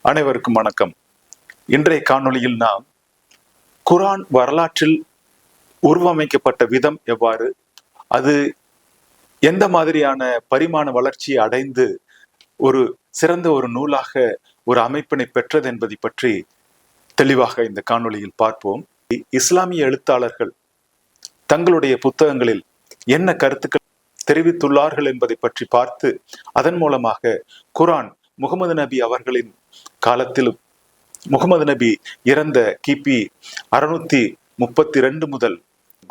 அனைவருக்கும் வணக்கம். இன்றைய காணொளியில் நாம் குர்ஆன் வரலாற்றில் உருவமைக்கப்பட்ட விதம் எவ்வாறு, அது எந்த மாதிரியான பரிமாண வளர்ச்சியை அடைந்து ஒரு சிறந்த ஒரு நூலாக ஒரு அமைப்பினை பெற்றது என்பதை பற்றி தெளிவாக இந்த காணொளியில் பார்ப்போம். இஸ்லாமிய எழுத்தாளர்கள் தங்களுடைய புத்தகங்களில் என்ன கருத்துக்கள் தெரிவித்துள்ளார்கள் என்பதை பற்றி பார்த்து அதன் மூலமாக குர்ஆன் முகமது நபி அவர்களின் காலத்திலும் முகமது நபி இறந்த கிபி 632 முதல்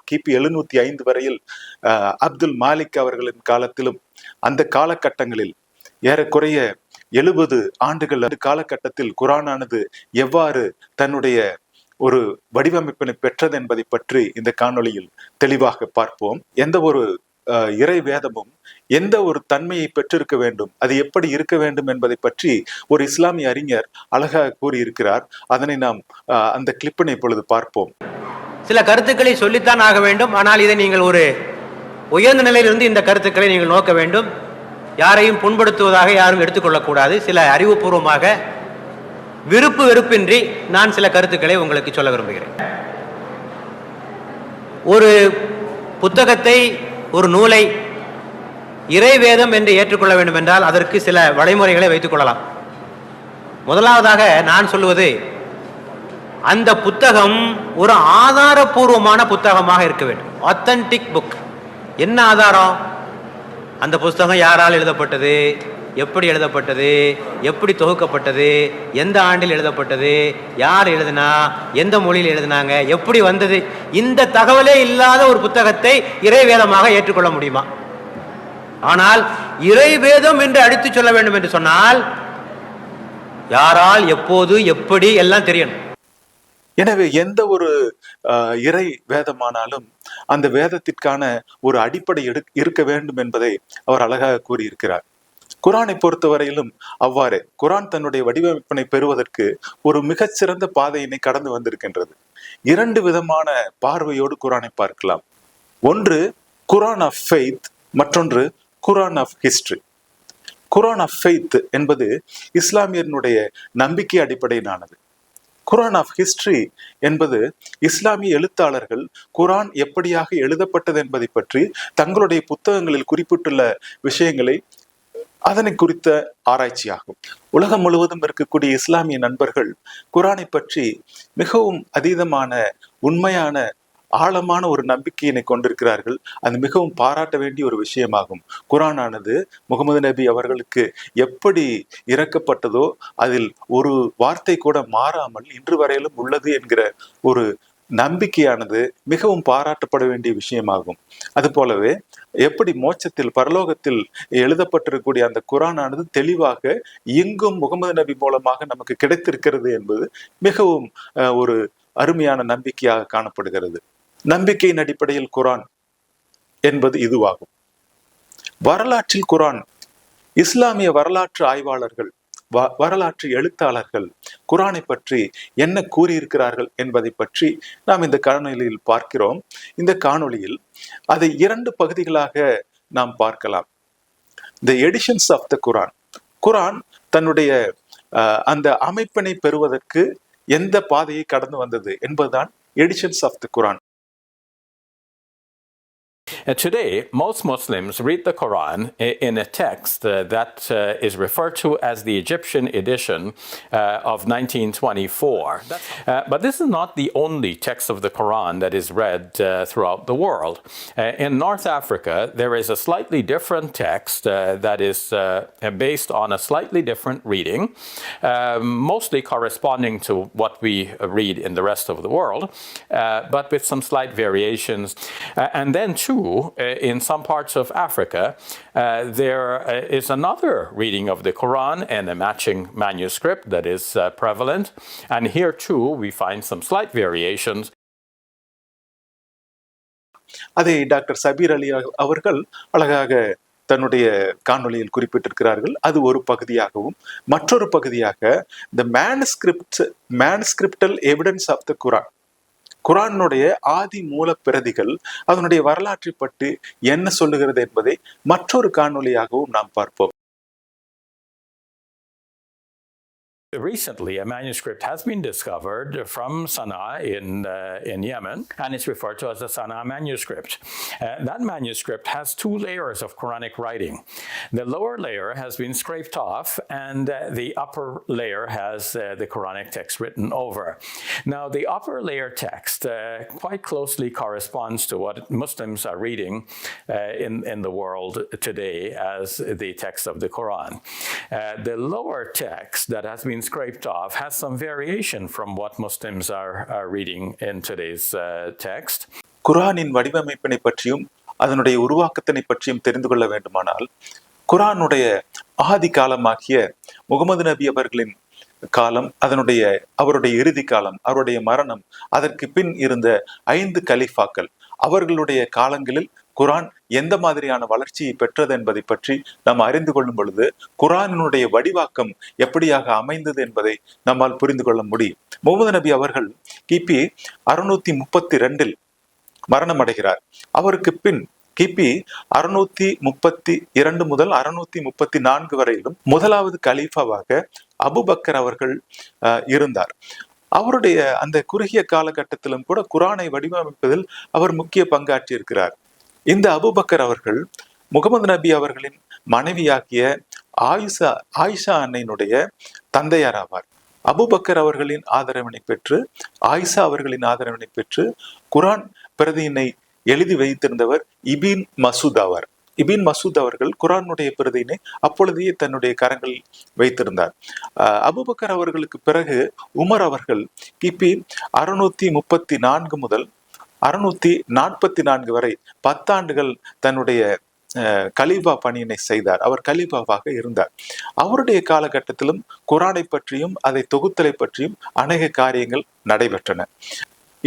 கிபி 705 வரையில் அப்துல் மாலிக் அவர்களின் காலத்திலும் அந்த காலகட்டங்களில் ஏறக்குறைய 70 ஆண்டுகள் காலகட்டத்தில் குர்ஆனானது எவ்வாறு தன்னுடைய ஒரு வடிவமைப்பினை பெற்றது என்பதை பற்றி இந்த காணொளியில் தெளிவாக பார்ப்போம். எந்த ஒரு இறை வேதமும் எந்த ஒரு தன்மையை பெற்றிருக்க வேண்டும், அது எப்படி இருக்க வேண்டும் என்பதை பற்றி ஒரு இஸ்லாமிய அறிஞர் அழகாக கூறியிருக்கிறார். அதனை நாம் அந்த கிளிப்பினை இப்பொழுது பார்ப்போம். சில கருத்துக்களை சொல்லித்தான் ஆக வேண்டும். ஆனால் இதை நீங்கள் ஒரு உயர்ந்த நிலையிலிருந்து இந்த கருத்துக்களை நீங்கள் நோக்க வேண்டும். யாரையும் புண்படுத்துவதாக யாரும் எடுத்துக்கொள்ளக்கூடாது. சில அறிவுபூர்வமாக விருப்பு வெறுப்பின்றி நான் சில கருத்துக்களை உங்களுக்கு சொல்ல விரும்புகிறேன். ஒரு புத்தகத்தை, ஒரு நூலை இறைவேதம் என்று ஏற்றுக்கொள்ள வேண்டும் என்றால் அதற்கு சில வழிமுறைகளை வைத்துக் கொள்ளலாம். முதலாவதாக நான் சொல்லுவது, அந்த புத்தகம் ஒரு ஆதாரபூர்வமான புத்தகமாக இருக்க வேண்டும். Authentic book. என்ன ஆதாரம்? அந்த புத்தகம் யாரால் எழுதப்பட்டது, எப்படி எழுதப்பட்டது, எப்படி தொகுக்கப்பட்டது, எந்த ஆண்டில் எழுதப்பட்டது, யார் எழுதினா, எந்த மொழியில் எழுதினாங்க, எப்படி வந்தது, இந்த தகவலே இல்லாத ஒரு புத்தகத்தை இறைவேதமாக ஏற்றுக்கொள்ள முடியுமா? ஆனால் இறைவேதம் என்று அடித்து சொல்ல வேண்டும் என்று சொன்னால் யாரால், எப்போது, எப்படி எல்லாம் தெரியணும். எனவே எந்த ஒரு இறை வேதமானாலும் அந்த வேதத்திற்கான ஒரு அடிப்படை இருக்க வேண்டும் என்பதை அவர் அழகாக கூறியிருக்கிறார். குர்ஆனை பொறுத்தவரையிலும் அவ்வாறு குர்ஆன் தன்னுடைய வடிவமைப்பினை பெறுவதற்கு ஒரு மிகச்சிறந்த பாதையினை கடந்து வந்திருக்கின்றது. 2 விதமான பார்வையோடு குர்ஆனை பார்க்கலாம். ஒன்று குர்ஆன் ஆஃப் ஃபெய்த், மற்றொன்று Quran of history. Quran of faith என்பது இஸ்லாமியனுடைய நம்பிக்கை அடிப்படையிலானது. குர்ஆன் ஆஃப் ஹிஸ்டரி என்பது இஸ்லாமிய எழுத்தாளர்கள் குர்ஆன் எப்படியாக எழுதப்பட்டது என்பதை பற்றி தங்களுடைய புத்தகங்களில் குறிப்பிட்டுள்ள விஷயங்களை அதனை குறித்த ஆராய்ச்சியாகும். உலகம் முழுவதும் இருக்கக்கூடிய இஸ்லாமிய நண்பர்கள் குர்ஆனை பற்றி மிகவும் அதீதமான உண்மையான ஆழமான ஒரு நம்பிக்கையினை கொண்டிருக்கிறார்கள். அது மிகவும் பாராட்ட வேண்டிய ஒரு விஷயமாகும். குர்ஆனானது முகமது நபி அவர்களுக்கு எப்படி இறக்கப்பட்டதோ அதில் ஒரு வார்த்தை கூட மாறாமல் இன்று வரையிலும் உள்ளது என்கிற ஒரு நம்பிக்கையானது மிகவும் பாராட்டப்பட வேண்டிய விஷயமாகும். அது போலவே எப்படி மோட்சத்தில், பரலோகத்தில் எழுதப்பட்டிருக்கக்கூடிய அந்த குர்ஆனானது தெளிவாக எங்கும் முகமது நபி மூலமாக நமக்கு கிடைத்திருக்கிறது என்பது மிகவும் ஒரு அருமையான நம்பிக்கையாக காணப்படுகிறது. நம்பிக்கையின் அடிப்படையில் குர்ஆன் என்பது இதுவாகும். வரலாற்றில் குர்ஆன், இஸ்லாமிய வரலாற்று ஆய்வாளர்கள், வரலாற்று எழுத்தாளர்கள் குர்ஆனை பற்றி என்ன கூறியிருக்கிறார்கள் என்பதை பற்றி நாம் இந்த காணொளியில் பார்க்கிறோம். இந்த காணொளியில் அதை 2 பகுதிகளாக நாம் பார்க்கலாம். தி எடிஷன்ஸ் ஆஃப் த குர்ஆன். குர்ஆன் தன்னுடைய அந்த அமைப்பினை பெறுவதற்கு எந்த பாதையை கடந்து வந்தது என்பதுதான் editions of the Quran. Today, most Muslims read the Quran in a text that is referred to as the Egyptian edition of 1924. But this is not the only text of the Quran that is read throughout the world. In North Africa, there is a slightly different text that is based on a slightly different reading, mostly corresponding to what we read in the rest of the world, but with some slight variations. And then too, in some parts of Africa, there is another reading of the Quran and a matching manuscript that is prevalent. And here too, we find some slight variations. அதை doctor Sabir அலி அவர்கள் அழகாக தன்னுடைய காணொளியில் குறிப்பிட்டிருக்கிறார்கள். அது ஒரு பகுதியாகவும், மற்றொரு பகுதியாக the manuscriptal evidence of the Quran, குர்ஆனுடைய ஆதி மூல பிரதிகள், அதனுடைய வரலாற்றை பற்றி என்ன சொல்லுகிறது என்பதை மற்றொரு காணொளியாகவும் நாம் பார்ப்போம். Recently, a manuscript has been discovered from Sana'a in Yemen, and it's referred to as the Sana'a manuscript. That manuscript has 2 layers of Quranic writing. The lower layer has been scraped off, and the upper layer has the Quranic text written over. Now, the upper layer text quite closely corresponds to what Muslims are reading in the world today as the text of the Quran. The lower text that has been scraped off has some variation from what Muslims are reading in today's text. குர்ஆனின் வடிவமைப்பினை பற்றியும் அதனுடைய உருவாக்கத்தினை பற்றியும் தெரிந்து கொள்ள வேண்டுமானால் குர்ஆனுடைய ஆதி காலமாகிய முகமது நபி அவர்களின் காலம், அவருடைய இறுதி காலம், அவருடைய மரணம், அதற்கு பின் இருந்த 5 கலீஃபாக்கள், அவர்களுடைய காலங்களில் குர்ஆன் எந்த மாதிரியான வளர்ச்சியை பெற்றது என்பதை பற்றி நாம் அறிந்து கொள்ளும் பொழுது குர்ஆனினுடைய வடிவாக்கம் எப்படியாக அமைந்தது என்பதை நம்மால் புரிந்து கொள்ள முடியும். முகமது நபி அவர்கள் கிபி 632 மரணம் அடைகிறார். அவருக்கு பின் கிபி 632 முதல் 634 வரையிலும் முதலாவது கலீஃபாவாக அபூபக்கர் அவர்கள் இருந்தார். அவருடைய அந்த குறுகிய காலகட்டத்திலும் கூட குர்ஆனை வடிவமைப்பதில் அவர் முக்கிய பங்காற்றி இருக்கிறார். இந்த அபூபக்கர் அவர்கள் முகமது நபி அவர்களின் மனைவியாகிய ஆயிஷா அன்னையினுடைய தந்தையார் ஆவார். அபூபக்கர் அவர்களின் ஆதரவினை பெற்று, ஆயிஷா அவர்களின் ஆதரவினை பெற்று குர்ஆன் பிரதியினை எழுதி வைத்திருந்தவர் இபின் மசூத் ஆவார். இபின் மசூத் அவர்கள் குர்ஆனுடைய பிரதியினை அப்பொழுதையே தன்னுடைய கரங்களில் வைத்திருந்தார். அபூபக்கர் அவர்களுக்கு பிறகு உமர் அவர்கள் கிபி 634 முதல் 644 வரை 10 ஆண்டுகள் தன்னுடைய கலீஃபா பணியினை செய்தார். அவர் கலீஃபாவாக இருந்தார். அவருடைய காலகட்டத்திலும் குர்ஆனை பற்றியும் அதை தொகுத்தலை பற்றியும் அநேக காரியங்கள் நடைபெற்றன.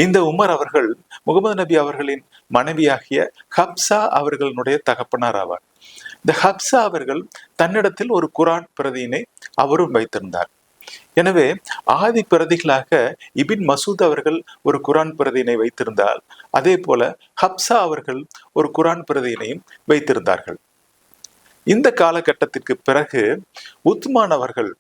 இந்த உமர் அவர்கள் முகமது நபி அவர்களின் மனைவியாகிய ஹப்சா அவர்களுடைய தகப்பனார் ஆவார். இந்த ஹப்சா அவர்கள் தன்னிடத்தில் ஒரு குர்ஆன் பிரதியினை அவரும் வைத்திருந்தார். எனவே ஆதி பிரதிகளாக இபின் மசூத் அவர்கள் ஒரு குர்ஆன் பிரதியினை வைத்திருந்தால், அதே போல ஹப்சா அவர்கள் ஒரு குர்ஆன் பிரதியினையும் வைத்திருந்தார்கள். இந்த காலகட்டத்திற்கு பிறகு உத்மான் அவர்கள்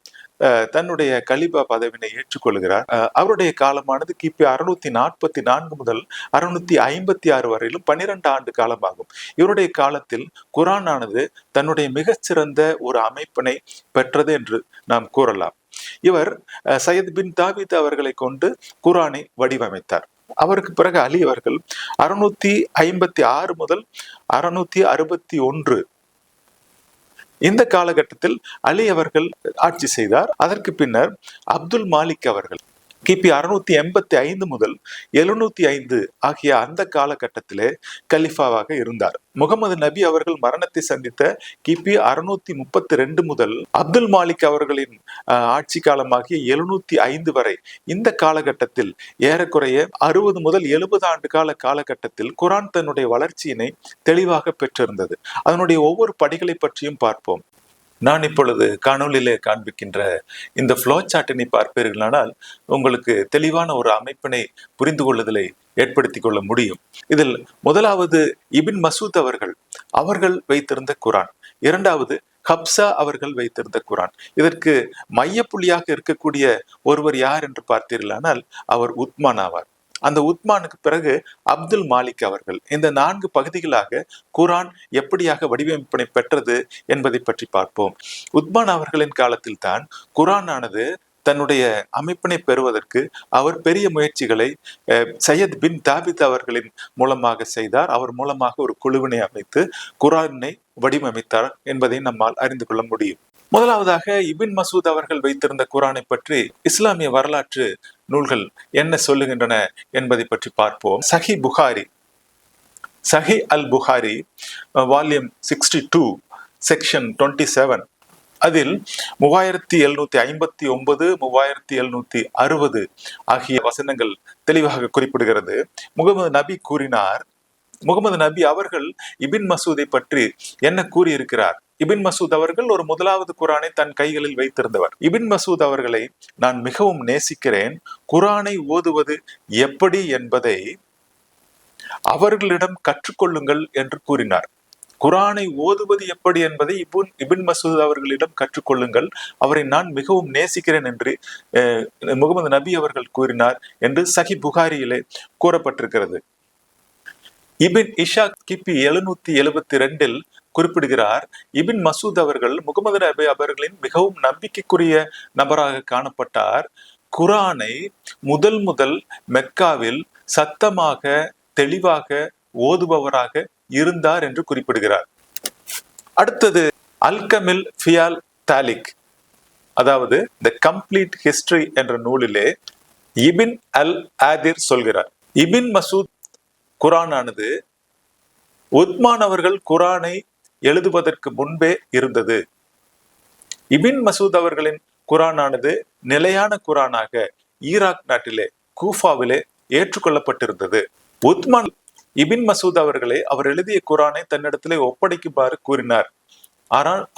தன்னுடைய கலீஃபா பதவினை ஏற்றுக்கொள்கிறார். அவருடைய காலமானது கிபி 644 முதல் 656 வரையிலும் 12 ஆண்டு காலமாகும். இவருடைய காலத்தில் குர்ஆனானது தன்னுடைய மிகச்சிறந்த ஒரு அமைப்பினை பெற்றது என்று நாம் கூறலாம். இவர் சையத் பின் தாபித் அவர்களை கொண்டு குர்ஆனை வடிவமைத்தார். அவருக்கு பிறகு அலி அவர்கள் 656 முதல் 661 இந்த காலகட்டத்தில் அலி அவர்கள் ஆட்சி செய்தார். அதற்கு பின்னர் அப்துல் மாலிக் அவர்கள் கிபி 685 முதல் 705 ஆகிய அந்த காலகட்டத்திலே கலிஃபாவாக இருந்தார். முகமது நபி அவர்கள் மரணத்தை சந்தித்த கிபி 632 முதல் அப்துல் மாலிக் அவர்களின் ஆட்சி காலமாகிய 705 வரை இந்த காலகட்டத்தில் ஏறக்குறைய 60 முதல் 70 ஆண்டு காலகட்டத்தில் குர்ஆன் தன்னுடைய வளர்ச்சியினை தெளிவாக பெற்றிருந்தது. அதனுடைய ஒவ்வொரு படிகளை பற்றியும் பார்ப்போம். நான் இப்பொழுது காணொலியிலே காண்பிக்கின்ற இந்த ஃப்ளோ சார்ட்டினை பார்ப்பீர்களானால் உங்களுக்கு தெளிவான ஒரு அமைப்பினை புரிந்து கொள்ளுதலை ஏற்படுத்திக் கொள்ள முடியும். இதில் முதலாவது இபின் மசூத் அவர்கள் வைத்திருந்த குர்ஆன், இரண்டாவது ஹப்சா அவர்கள் வைத்திருந்த குர்ஆன். இதற்கு மையப்புள்ளியாக இருக்கக்கூடிய ஒருவர் யார் என்று பார்த்தீர்களானால் அவர் உத்மான் ஆவார். அந்த உத்மானுக்கு பிறகு அப்துல் மாலிக் அவர்கள். இந்த 4 பகுதிகளாக குர்ஆன் எப்படியாக வடிவமைப்பினை பெற்றது என்பதை பற்றி பார்ப்போம். உத்மான் அவர்களின் காலத்தில் தான் குர்ஆன் ஆனது தன்னுடைய அமைப்பினை பெறுவதற்கு அவர் பெரிய முயற்சிகளை சையத் பின் தாபித் அவர்களின் மூலமாக செய்தார். அவர் மூலமாக ஒரு குழுவினை அமைத்து குர்ஆனை வடிவமைத்தார் என்பதை நம்மால் அறிந்து கொள்ள முடியும். முதலாவதாக இபின் மசூத் அவர்கள் வைத்திருந்த குர்ஆனை பற்றி இஸ்லாமிய வரலாற்று நூல்கள் என்ன சொல்லுகின்றன என்பதை பற்றி பார்ப்போம். சஹி அல் புகாரி வால்யூம் 62 செக்ஷன் 27 அதில் 3759 3760 ஆகிய வசனங்கள் தெளிவாக குறிப்பிடுகிறது. முகமது நபி கூறினார், முகமது நபி அவர்கள் இபின் மசூதை பற்றி என்ன கூறியிருக்கிறார்? இபின் மசூத் அவர்கள் ஒரு முதலாவது குர்ஆனை தன் கைகளில் வைத்திருந்தவர். இபின் மசூத் அவர்களை நான் மிகவும் நேசிக்கிறேன். குர்ஆனை ஓதுவது எப்படி என்பதை அவர்களிடம் கற்றுக்கொள்ளுங்கள் என்று கூறினார். குரானை ஓதுவது எப்படி என்பதை இபின் மசூத் அவர்களிடம் கற்றுக்கொள்ளுங்கள், அவரை நான் மிகவும் நேசிக்கிறேன் என்று முகமது நபி அவர்கள் கூறினார் என்று சஹி புகாரியிலே கூறப்பட்டிருக்கிறது. இபின் இஷாக் கிபி 772 குறிப்பிடுகிறார், இபின் மசூத் அவர்கள் முகமது நபி அவர்களின் மிகவும் நம்பிக்கைக்குரிய நபராக காணப்பட்டார். குரானை முதல் மெக்காவில் சத்தமாக தெளிவாக ஓதுபவராக இருந்தார் என்று குறிப்பிடுகிறார். அடுத்தது அல்கமில் ஃபியால் தாலிக், அதாவது தி கம்ப்ளீட் ஹிஸ்டரி என்ற நூலிலே இபின் அல் ஆதிர் சொல்கிறார், இபின் மசூத் குரானானது உத்மான் அவர்கள் குரானை எழுதுவதற்கு முன்பே இருந்தது. இபின் மசூத் அவர்களின் குரானானது நிலையான குரானாக ஈராக் நாட்டிலே கூஃபாவிலே ஏற்றுக்கொள்ளப்பட்டிருந்தது. உத்மான் இபின் மசூத் அவர்களே அவர் எழுதிய குரானை தன்னிடத்திலே ஒப்படைக்குமாறு கூறினார்.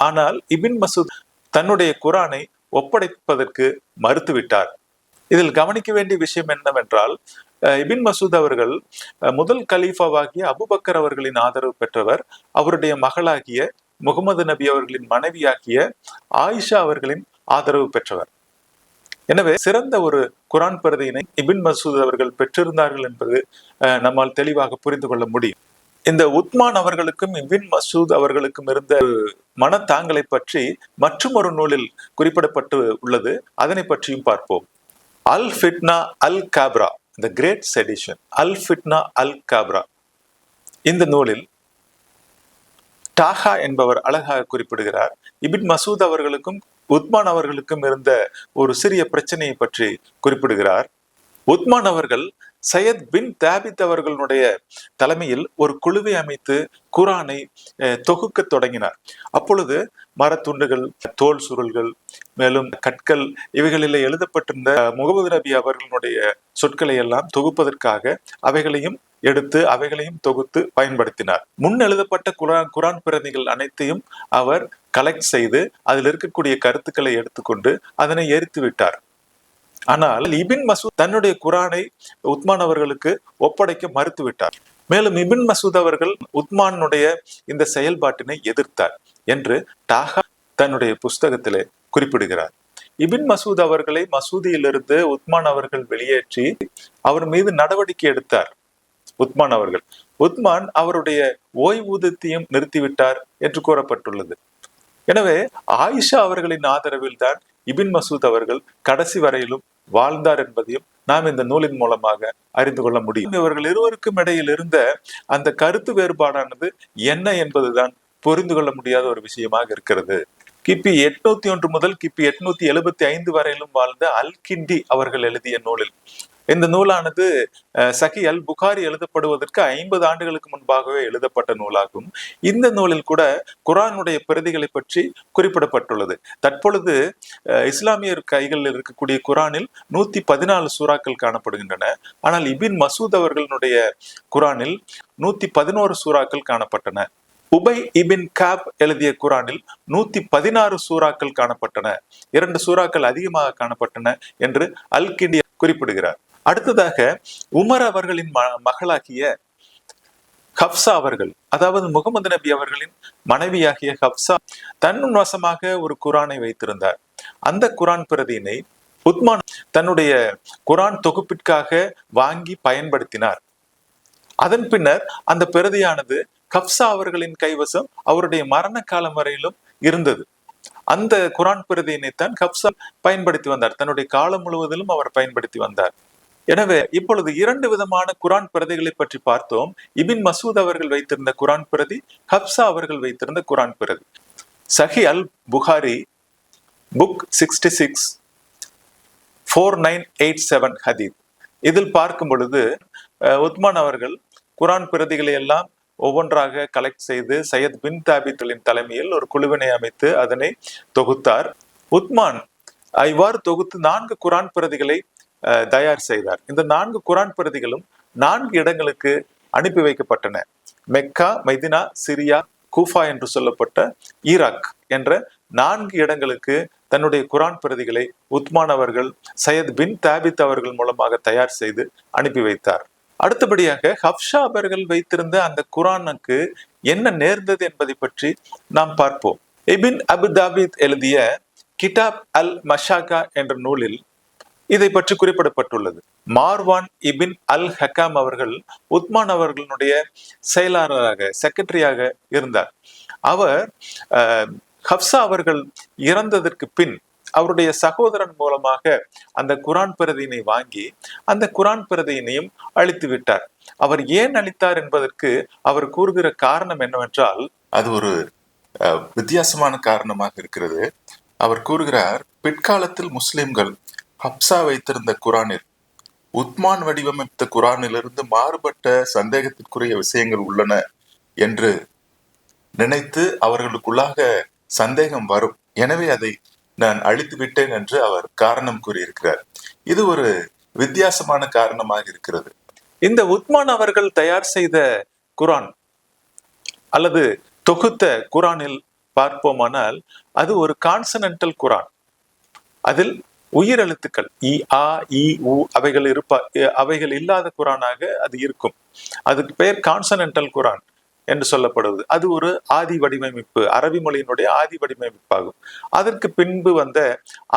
ஆனால் இபின் மசூத் தன்னுடைய குரானை ஒப்படைப்பதற்கு மறுத்துவிட்டார். இதில் கவனிக்க வேண்டிய விஷயம் என்னவென்றால், இபின் மசூத் அவர்கள் முதல் கலீஃபாவாகிய அபுபக்கர் அவர்களின் ஆதரவு பெற்றவர். அவருடைய மகளாகிய முகமது நபி அவர்களின் மனைவியாகிய ஆயிஷா அவர்களின் ஆதரவு பெற்றவர். எனவே சிறந்த ஒரு குரான் பிரதியினை இபின் மசூத் அவர்கள் பெற்றிருந்தார்கள் என்பது நம்மால் தெளிவாக புரிந்து கொள்ள முடியும். இந்த உத்மான் அவர்களுக்கும் இபின் மசூத் அவர்களுக்கும் இருந்த மனத்தாங்களை பற்றி மற்றும் ஒரு நூலில் குறிப்பிடப்பட்டு உள்ளது, அதனை பற்றியும் பார்ப்போம். அல் ஃபிட்னா அல் காப்ரா, தி கிரேட் செடிஷன், அல் ஃபிட்னா அல் காப்ரா. இந்த நூலில் டாஹா என்பவர் அழகாக குறிப்பிடுகிறார், இபின் மசூத் அவர்களுக்கும் உத்மான் அவர்களுக்கும் இருந்த ஒரு சிறிய பிரச்சனையை பற்றி குறிப்பிடுகிறார். உத்மான் அவர்கள் சையத் பின் தாபித் அவர்களுடைய தலைமையில் ஒரு குழுவை அமைத்து குரானை தொகுக்க தொடங்கினார். அப்பொழுது மரத்துண்டுகள், தோல் சுருள்கள், மேலும் கற்கள், இவைகளில் எழுதப்பட்டிருந்த முகமது நபி அவர்களுடைய சொற்களை எல்லாம் தொகுப்பதற்காக அவைகளையும் எடுத்து அவைகளையும் தொகுத்து பயன்படுத்தினார். முன் எழுதப்பட்ட குரான் பிரதிகள் அனைத்தையும் அவர் கலெக்ட் செய்து அதில் இருக்கக்கூடிய கருத்துக்களை எடுத்துக்கொண்டு அதனை எரித்து விட்டார். ஆனால் இபின் மசூத் தன்னுடைய குரானை உத்மான் அவர்களுக்கு ஒப்படைக்க மறுத்து விட்டார். மேலும் இபின் மசூத் அவர்கள் உத்மானுடைய இந்த செயல்பாட்டினை எதிர்த்தார் என்று டாஹா தன்னுடைய புஸ்தகத்திலே குறிப்பிடுகிறார். இபின் மசூத் அவர்களை மசூதியிலிருந்து உத்மான் அவர்கள் வெளியேற்றி அவர் மீது நடவடிக்கை எடுத்தார். உத்மான் அவருடைய ஓய்வூதியத்தையும் நிறுத்திவிட்டார் என்று கூறப்பட்டுள்ளது. எனவே ஆயிஷா அவர்களின் ஆதரவில் தான் இபின் மசூத் அவர்கள் கடைசி வரையிலும் வாழ்ந்தார் என்பதையும் நாம் இந்த நூலின் மூலமாக அறிந்து கொள்ள முடியும். இவர்கள் இருவருக்கும் இடையில் இருந்த அந்த கருத்து வேறுபாடானது என்ன என்பதுதான் புரிந்து கொள்ள முடியாத ஒரு விஷயமாக இருக்கிறது. கிபி 801 முதல் கிபி 875 வரையிலும் வாழ்ந்த அல் கிண்டி அவர்கள் எழுதிய நூலில், இந்த நூலானது சஹி அல் புகாரி எழுதப்படுவதற்கு 50 ஆண்டுகளுக்கு முன்பாகவே எழுதப்பட்ட நூலாகும். இந்த நூலில் கூட குரானுடைய பிரதிகளை பற்றி குறிப்பிடப்பட்டுள்ளது. தற்பொழுது இஸ்லாமியர் கைகளில் இருக்கக்கூடிய குரானில் 114 சூறாக்கள் காணப்படுகின்றன. ஆனால் இபின் மசூத் அவர்களுடைய குரானில் 111 சூறாக்கள் காணப்பட்டன. உபை இபின் காப் எழுதிய குரானில் 116 சூறாக்கள் காணப்பட்டன. 2 சூறாக்கள் அதிகமாக காணப்பட்டன என்று அல் கிண்டி குறிப்பிடுகிறார். அடுத்ததாக உமர் அவர்களின் மகளாகிய ஹப்சா அவர்கள், அதாவது முகமது நபி அவர்களின் மனைவியாகிய ஹப்சா தன் வசமாக ஒரு குரானை வைத்திருந்தார். அந்த குரான் பிரதியினை உத்மான் தன்னுடைய குரான் தொகுப்பிற்காக வாங்கி பயன்படுத்தினார். அதன் பின்னர் அந்த பிரதியானது ஹப்சா அவர்களின் கைவசம் அவருடைய மரண காலம் வரையிலும் இருந்தது. அந்த குரான் பிரதியினைத்தான் ஹப்சா பயன்படுத்தி வந்தார். தன்னுடைய காலம் முழுவதிலும் அவர் பயன்படுத்தி வந்தார். எனவே இப்பொழுது 2 விதமான குரான் பிரதிகளை பற்றி பார்த்தோம். இபின் மசூத் அவர்கள் வைத்திருந்த குரான் பிரதி, ஹப்சா அவர்கள் வைத்திருந்த குரான் பிரதி. சஹி அல் புகாரி புக் 66 4987 ஹதீத், இதில் பார்க்கும் பொழுது உத்மான் அவர்கள் குரான் பிரதிகளை எல்லாம் ஒவ்வொன்றாக கலெக்ட் செய்து சையத் பின் தாபித்களின் தலைமையில் ஒரு குழுவினை அமைத்து அதனை தொகுத்தார். உத்மான் இவ்வாறு தொகுத்து 4 குரான் பிரதிகளை தயார் செய்தார். இந்த 4 குரான் பிரதிகளும் 4 இடங்களுக்கு அனுப்பி வைக்கப்பட்டன. மெக்கா, மெதினா, சிரியா, கூஃபா என்று சொல்லப்பட்ட ஈராக் என்ற 4 இடங்களுக்கு தன்னுடைய குரான் பிரதிகளை உத்மான் அவர்கள் சையத் பின் தாபித் அவர்கள் மூலமாக தயார் செய்து அனுப்பி வைத்தார். அடுத்தபடியாக ஹப்ஷா அவர்கள் வைத்திருந்த அந்த குரானுக்கு என்ன நேர்ந்தது என்பதை பற்றி நாம் பார்ப்போம். இபின் அபு தாபித் எழுதிய கிதாப் அல் மஷாகா என்ற நூலில் இதை பற்றி குறிப்பிடப்பட்டுள்ளது. மார்வான் இபின் அல் ஹக்காம் அவர்கள் உத்மான் அவர்களுடைய செயலாளராக, செக்ரட்டரியாக இருந்தார். அவர் ஹப்சா அவர்கள் இறந்ததற்கு பின் அவருடைய சகோதரன் மூலமாக அந்த குரான் பிரதியினை வாங்கி அந்த குரான் பிரதியினையும் அழித்து விட்டார். அவர் ஏன் அளித்தார் என்பதற்கு அவர் கூறுகிற காரணம் என்னவென்றால் அது ஒரு வித்தியாசமான காரணமாக இருக்கிறது. அவர் கூறுகிறார், பிற்காலத்தில் முஸ்லிம்கள் ஹப்சா வைத்திருந்த குரானில் உத்மான் வடிவமைத்த குரானிலிருந்து மாறுபட்ட சந்தேகத்திற்குரிய விஷயங்கள் உள்ளன என்று நினைத்து அவர்களுக்குள்ளாக சந்தேகம் வரும், எனவே அதை நான் அழித்து விட்டேன் என்று அவர் காரணம் கூறியிருக்கிறார். இது ஒரு வித்தியாசமான காரணமாக இருக்கிறது. இந்த உத்மான் அவர்கள் தயார் செய்த குரான் அல்லது தொகுத்த குரானில் பார்ப்போமானால் அது ஒரு கான்சனன்டல் குரான். அதில் உயிரெழுத்துக்கள் இ ஆ இ உ அவைகள் இல்லாத குரானாக அது இருக்கும். அதுக்கு பெயர் கான்சனன்டல் குரான் என்று சொல்லப்படுவது. அது ஒரு ஆதி வடிவமைப்பு, அரபி மொழியினுடைய ஆதி வடிவமைப்பாகும். அதற்கு பின்பு வந்த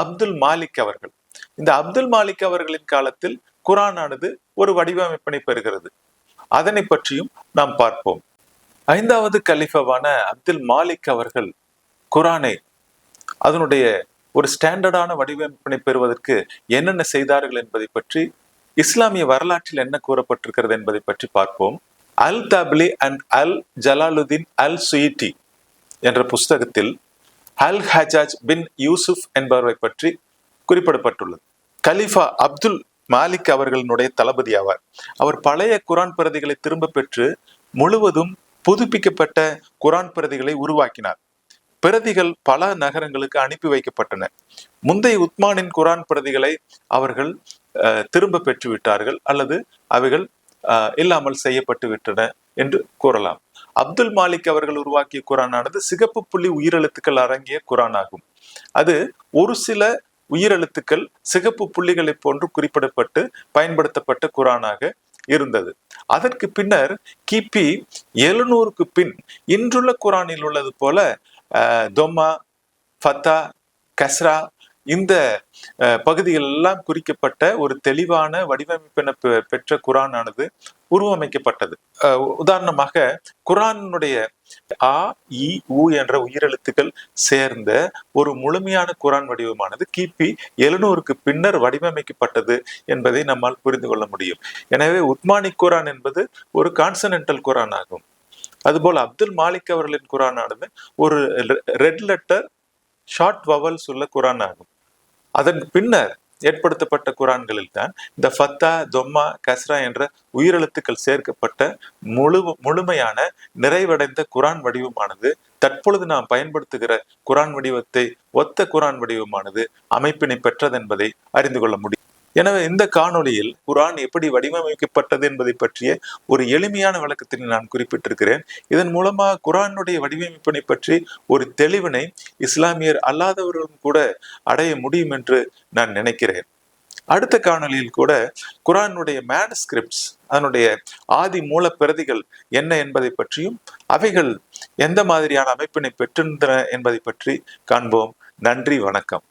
அப்துல் மாலிக் அவர்கள், இந்த அப்துல் மாலிக் அவர்களின் காலத்தில் குரானானது ஒரு வடிவமைப்பினை பெறுகிறது. அதனை பற்றியும் நாம் பார்ப்போம். 5வது கலிஃபாவான அப்துல் மாலிக் அவர்கள் குரானை அதனுடைய ஒரு ஸ்டாண்டர்டான வடிவமைப்பினை பெறுவதற்கு என்னென்ன செய்தார்கள் என்பதை பற்றி இஸ்லாமிய வரலாற்றில் என்ன கூறப்பட்டிருக்கிறது என்பதை பற்றி பார்ப்போம். அல் தப்லி அண்ட் அல் ஜலாலுதீன் அல் சுயிட்டி என்ற புஸ்தகத்தில் அல் ஹஜாஜ் பின் யூசுப் என்பவரை பற்றி குறிப்பிடப்பட்டுள்ளது. கலிஃபா அப்துல் மாலிக் அவர்களுடைய தளபதி ஆவார். அவர் பழைய குரான் பிரதிகளை திரும்ப பெற்று முழுவதும் புதுப்பிக்கப்பட்ட குரான் பிரதிகளை உருவாக்கினார். பிரதிகள் பல நகரங்களுக்கு அனுப்பி வைக்கப்பட்டன. முந்தைய உத்மானின் குரான் பிரதிகளை அவர்கள் திரும்ப பெற்று விட்டார்கள் அல்லது அவைகள் இல்லாமல் செய்யப்பட்டு விட்டன என்று கூறலாம். அப்துல் மாலிக் அவர்கள் உருவாக்கிய குரானானது சிகப்பு புள்ளி உயிரெழுத்துக்கள் அடங்கிய குரான் ஆகும். அது ஒரு சில உயிரெழுத்துக்கள் சிகப்பு புள்ளிகளை போன்று குறிப்பிடப்பட்டு பயன்படுத்தப்பட்ட குரானாக இருந்தது. அதற்கு பின்னர் கிபி 700க்கு பின் இன்றுள்ள குரானில் உள்ளது போல தொம்மா, ஃபத்தா, கஸ்ரா இந்த பகுதிகள் எல்லாம் குறிக்கப்பட்ட ஒரு தெளிவான வடிவமைப்பின பெற்ற குரானானது உருவமைக்கப்பட்டது. உதாரணமாக குரானுடைய ஆ இ உ என்ற உயிரெழுத்துக்கள் சேர்ந்த ஒரு முழுமையான குரான் வடிவமானது கிபி 700க்கு பின்னர் வடிவமைக்கப்பட்டது என்பதை நம்மால் புரிந்து கொள்ள முடியும். எனவே உத்மானி குரான் என்பது ஒரு கான்சனன்டல் குரான் ஆகும். அதுபோல் அப்துல் மாலிக் அவர்களின் குரானானது ஒரு ரெட் லெட்டர் ஷார்ட் வவல்ஸ் உள்ள குரான் ஆகும். அதன் பின்னர் ஏற்படுத்தப்பட்ட குரான்களில் தான் இந்த ஃபத்தா, தொம்மா, கஸ்ரா என்ற உயிரெழுத்துக்கள் சேர்க்கப்பட்ட முழுமையான நிறைவடைந்த குரான் வடிவமானது தற்பொழுது நாம் பயன்படுத்துகிற குரான் வடிவத்தை ஒத்த குரான் வடிவமானது அமைப்பினை பெற்றது என்பதை அறிந்து கொள்ள முடியும். எனவே இந்த காணொளியில் குரான் எப்படி வடிவமைக்கப்பட்டது என்பதை பற்றிய ஒரு எளிமையான விளக்கத்தினை நான் குறிப்பிட்டிருக்கிறேன். இதன் மூலமாக குரானுடைய வடிவமைப்பினை பற்றி ஒரு தெளிவினை இஸ்லாமியர் அல்லாதவர்களும் கூட அடைய முடியும் என்று நான் நினைக்கிறேன். அடுத்த காணொளியில் கூட குரானுடைய மேனுஸ்கிரிப்ட்ஸ், அதனுடைய ஆதி மூல பிரதிகள் என்ன என்பதை பற்றியும் அவைகள் எந்த மாதிரியான அமைப்பினை பெற்றிருந்தன என்பதை பற்றி காண்போம். நன்றி, வணக்கம்.